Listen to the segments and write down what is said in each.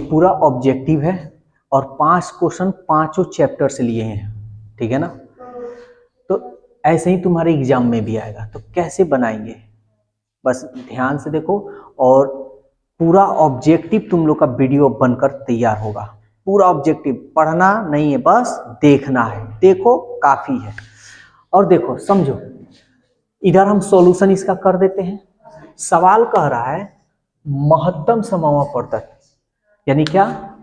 पूरा ऑब्जेक्टिव है और 5 क्वेश्चन 5 चैप्टर से लिए हैं, ठीक है ना। तो ऐसे ही तुम्हारे एग्जाम में भी आएगा। तो कैसे बनाएंगे, बस ध्यान से देखो, और पूरा ऑब्जेक्टिव तुम लोग का वीडियो बनकर तैयार होगा। पूरा ऑब्जेक्टिव पढ़ना नहीं है, बस देखना है, देखो काफी है। और देखो समझो, इधर हम सॉल्यूशन इसका कर देते हैं। सवाल कह रहा है महत्तम समापवर्तक, यानी क्या,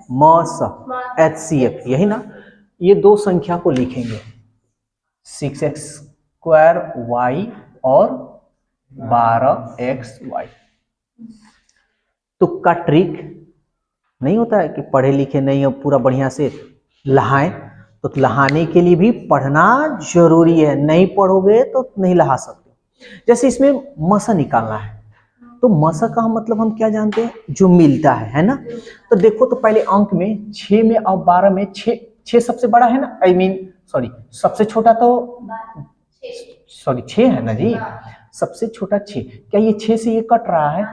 HCF, यही ना। ये दो संख्या को लिखेंगे, 6x² और 12xy। तुक्का ट्रिक नहीं होता है कि पढ़े लिखे नहीं हो पूरा बढ़िया से लहाएं, तो लहाने के लिए भी पढ़ना जरूरी है। नहीं पढ़ोगे तो नहीं लहा सकते। जैसे इसमें मसा निकालना है, तो मसा का मतलब हम क्या जानते हैं, जो मिलता है ना। तो देखो, तो पहले अंक में 6 में और 12 में 6 सबसे बड़ा है ना, सॉरी सबसे छोटा तो 6 है ना जी, सबसे छोटा 6। क्या ये 6 से ये कट रहा है,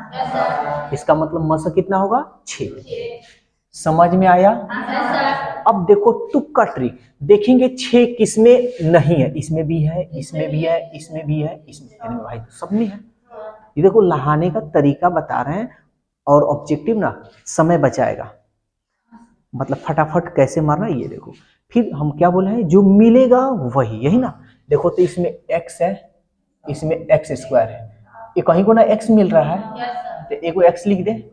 इसका मतलब मसा कितना होगा, 6। समझ में आया। अब देखो तुक्का ट्रिक देखेंगे, 6 किसमें नहीं है, इसमें भी है, इसमें भी है, इसमें भी है, इसमें भाई सब में है। ये देखो लहाने का तरीका बता रहे हैं, और ऑब्जेक्टिव ना समय बचाएगा, मतलब फटाफट कैसे मारना ये देखो। फिर हम क्या बोले हैं, जो मिलेगा वही, यही ना। देखो तो इसमें x है, इसमें x² है, ये कहीं को ना x मिल रहा है, तो एक x लिख दे।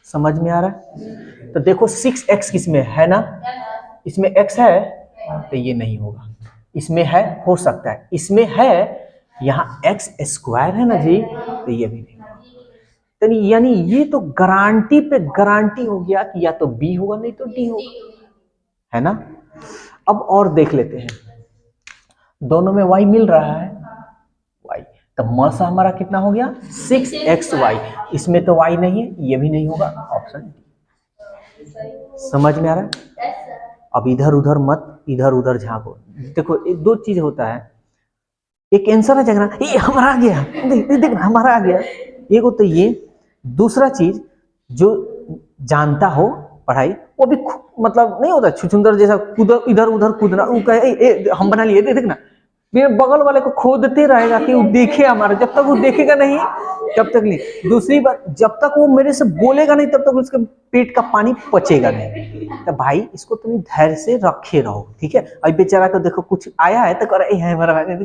समझ में आ रहा है। तो देखो 6x किसमें है ना, इसमें x है, तो ये नहीं होगा। इसमें है, हो सकता है इसमें है, यहाँ x² है ना जी, तो ये भी नहीं। यानी ये तो गारंटी पे गारंटी हो गया कि या तो B होगा नहीं तो D होगा, है ना। अब और देख लेते हैं, दोनों में y मिल रहा है, y, तो मसा हमारा कितना हो गया, 6xy। इसमें तो y नहीं है, ये भी नहीं होगा, ऑप्शन D। समझ में आ रहा है। अब इधर उधर मत, इधर उधर झांको। देखो दो चीज होता है, एक आंसर है जगह, ये हमारा आ गया, देख हमारा आ गया, एक होता है ये। दूसरा चीज, जो जानता हो पढ़ाई, वो भी मतलब नहीं होता छुछुंदर जैसा इधर उधर कूदना, वो कहे हम बना लिए, देख ना, मेरे बगल वाले को खोदते रहेगा कि वो देखे हमारा। जब तक वो देखेगा नहीं तब तक नहीं। दूसरी बात, जब तक वो मेरे से बोलेगा नहीं तब तक उसके पेट का पानी पचेगा नहीं। तो भाई इसको तुम धैर्य से रखे रहो, ठीक है। अब बेचारा को देखो कुछ आया है तो करे है हमारा, देखो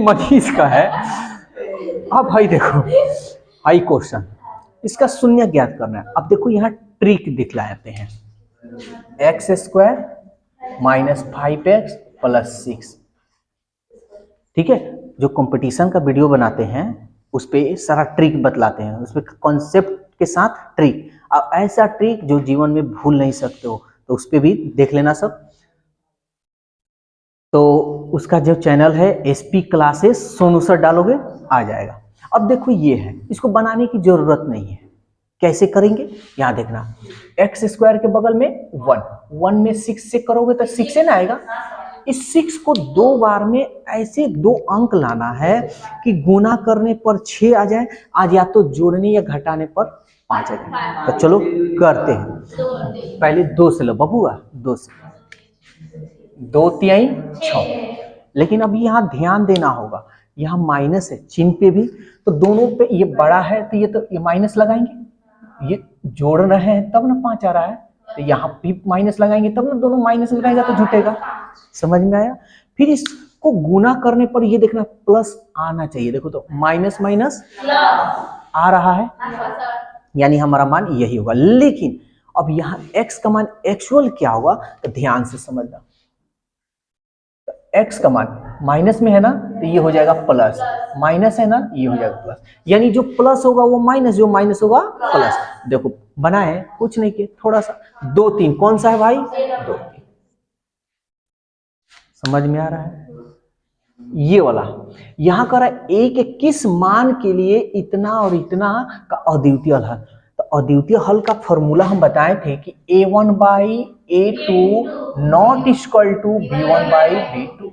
मनीष का है। अब भाई देखो, हाई क्वेश्चन, इसका शून्य ज्ञात करना है। अब देखो यहाँ ट्रिक दिखलाते हैं, x² -5x + 6, ठीक है। जो कंपटीशन का वीडियो बनाते हैं उस पे सारा ट्रिक बतलाते हैं, उस पे कॉन्सेप्ट के साथ ट्रिक। अब ऐसा ट्रिक जो जीवन में भूल नहीं सकते हो, तो उस पे भी देख लेना सब। तो उसका जो चैनल है SP क्लासेस, सोनू सर डालोगे आ जाएगा। अब देखो ये है, इसको बनाने की जरूरत नहीं है। कैसे करेंगे, यहाँ देखना, x² के बगल में 1 में 6 से करोगे तो 6 से ना आएगा। इस 6 को 2 बार में ऐसे 2 अंक लाना है कि गुना करने पर 6 आ जाए, आज या तो जोड़ने या घटाने पर 5 आ जाए। तो चलो करते हैं, पहले 2 से लो बबुआ, 2 से, 2 तिहाई 6। लेकिन अब यहाँ ध्यान देना होगा, यहाँ माइनस है चिन्ह पे भी, तो दोनों पे ये बड़ा है तो ये माइनस लगाएंगे, ये जोड़ रहे हैं तब ना 5 आ रहा है, तो यहाँ भी माइनस लगाएंगे तब ना, दोनों माइनस में रहेगा तो जुटेगा। समझ में आया। फिर इसको गुना करने पर ये देखना प्लस आना चाहिए, देखो तो माइनस माइनस आ रहा है, यानी हमारा मान यही होगा। लेकिन अब यहाँ x का मान एक्चुअल क्या होगा, तो ध्यान से समझना, x का मान माइनस में है ना, तो ये हो जाएगा प्लस, माइनस है ना, ये हो जाएगा प्लस। यानी जो प्लस होगा वो माइनस, जो माइनस होगा प्लस। देखो बनाए कुछ नहीं किए, थोड़ा सा 2 3, कौन सा है भाई, 2 3। समझ में आ रहा है। ये वाला यहाँ कर a के किस मान के लिए इतना और इतना का अद्वितीय हल है। तो अद्वितीय हल का फॉर्मूला हम बताए थे कि a1/a2 ≠ B1/B2।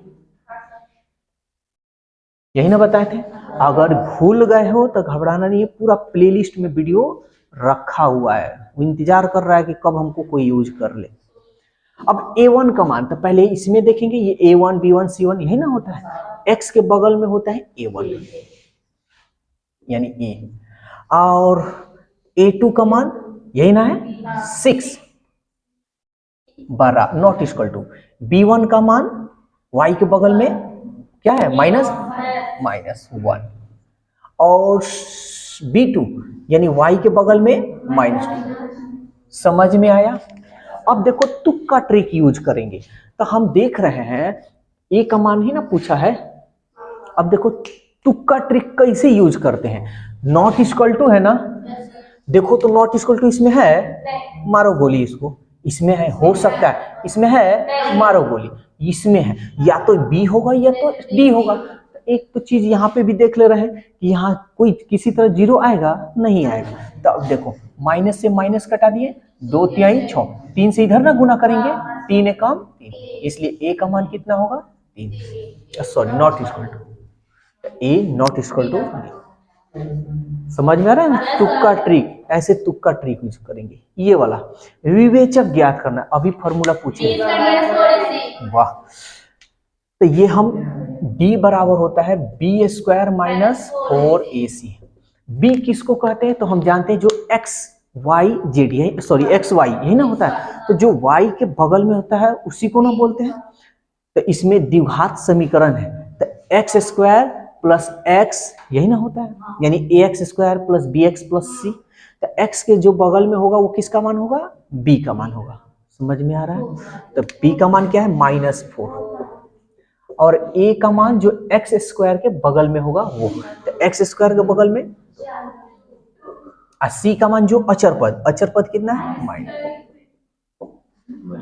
यही ना बताए थे। अगर भूल गए हो तो घबराना नहीं है, पूरा प्लेलिस्ट में वीडियो रखा हुआ है, वो इंतजार कर रहा है कि कब हमको कोई यूज कर ले। अब A1 का मान, तो पहले इसमें देखेंगे, ये A1 B1 C1 यही ना होता है, X के बगल में होता है A1 यानी A, और A2 का मान यही ना है 6 12 नॉट इक्वल टू, B1 का मान Y के बगल में क्या है -1, और B2 यानी Y के बगल में -2। समझ में आया? अब देखो तुक्का ट्रिक यूज करेंगे, तो हम देख रहे हैं ए का मान ही ना पूछा है। अब देखो तुक्का ट्रिक कैसे यूज करते हैं, नॉट इक्वल टू है ना, देखो तो नॉट इक्वल टू इसमें है, मारो गोली इसको, इसमें है, हो सकता है इसमें है, मारो गोली, इसमें है, या तो बी होगा या तो डी होगा। एक तो चीज यहाँ पे भी देख ले रहे हैं कि यहाँ कोई किसी तरह जीरो आएगा नहीं आएगा, तो अब देखो माइनस से माइनस कटा दिए, 2 3 6, 3 से इधर ना गुना करेंगे, 3 एकम 3, इसलिए ए का मान कितना होगा 3, sorry not equal to, a not equal to b. समझ में आ रहा है? तुक्का ट्रिक, ऐसे तुक्का ट्रिक यूज करेंगे। ये वाला विवेचक ज्ञात करना, अभी फॉर्मूला पूछिए, वाह। तो ये हम d बराबर होता है b² माइनस 4ac। b किसको कहते हैं तो हम जानते हैं, जो x y z है, सॉरी x y यही ना होता है, तो जो y के बगल में होता है उसी को ना बोलते हैं। तो इसमें द्विघात समीकरण है, तो x² प्लस x यही ना होता है, यानी ax² plus bx plus c। तो x के जो बगल में होगा वो किसका मान होगा, b का मान होगा। समझ में आ रहा है? तो b का मान क्या है -4, और a का मान जो x² के बगल में होगा वो, तो x² के बगल में, और c का मान जो अचर पद कितना है माइनस।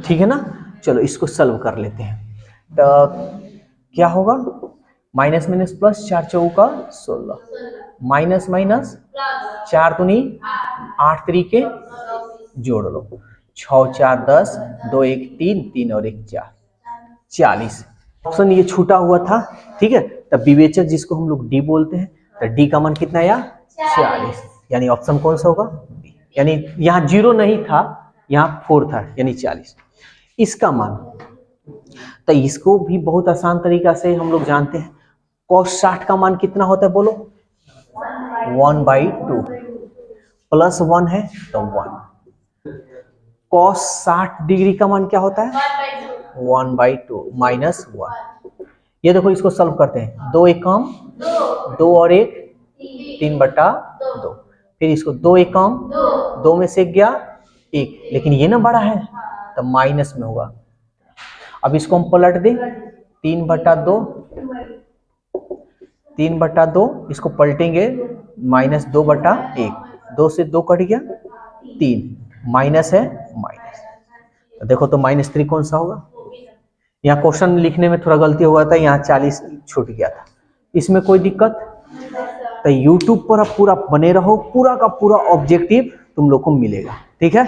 ठीक है ना? चलो इसको सॉल्व कर लेते हैं। तो क्या होगा, माइनस माइनस प्लस, 4 चौका 16, माइनस माइनस 4 दूनी 8 तरीके जोड़ लो, 6 4 10, 2 1 3, 3 और 1 4, 40। ऑप्शन ये छूटा हुआ था, ठीक है। तब विवेचक जिसको हम लोग डी बोलते हैं, तो डी का मान कितना आया 40, यानी ऑप्शन कौन सा होगा बी, यानी यहाँ 0 नहीं था, यहाँ 4 था, यानी 40 इसका मान। तो इसको भी बहुत आसान तरीका से हम लोग जानते हैं, cos 60 का मान कितना होता है बोलो, 1/2 प्लस 1 है तो 1। cos 60 डिग्री का मान क्या होता है 1/2 माइनस 1। ये देखो इसको सॉल्व करते हैं, 2 एकम 2 और 1 3/2, फिर इसको 2 एकम 2 में से गया 1, लेकिन ये ना बड़ा है तो माइनस में होगा। अब इसको हम पलट दें, 3/2, 3/2, इसको पलटेंगे -2/1, 2 से 2 कट गया 3, माइनस है माइनस, तो देखो तो -3 कौन सा होगा। यहाँ क्वेश्चन लिखने में थोड़ा गलती हुआ था, यहाँ 40 छूट गया था, इसमें कोई दिक्कत। तो YouTube पर आप पूरा बने रहो, पूरा का पूरा ऑब्जेक्टिव तुम लोग को मिलेगा, ठीक है।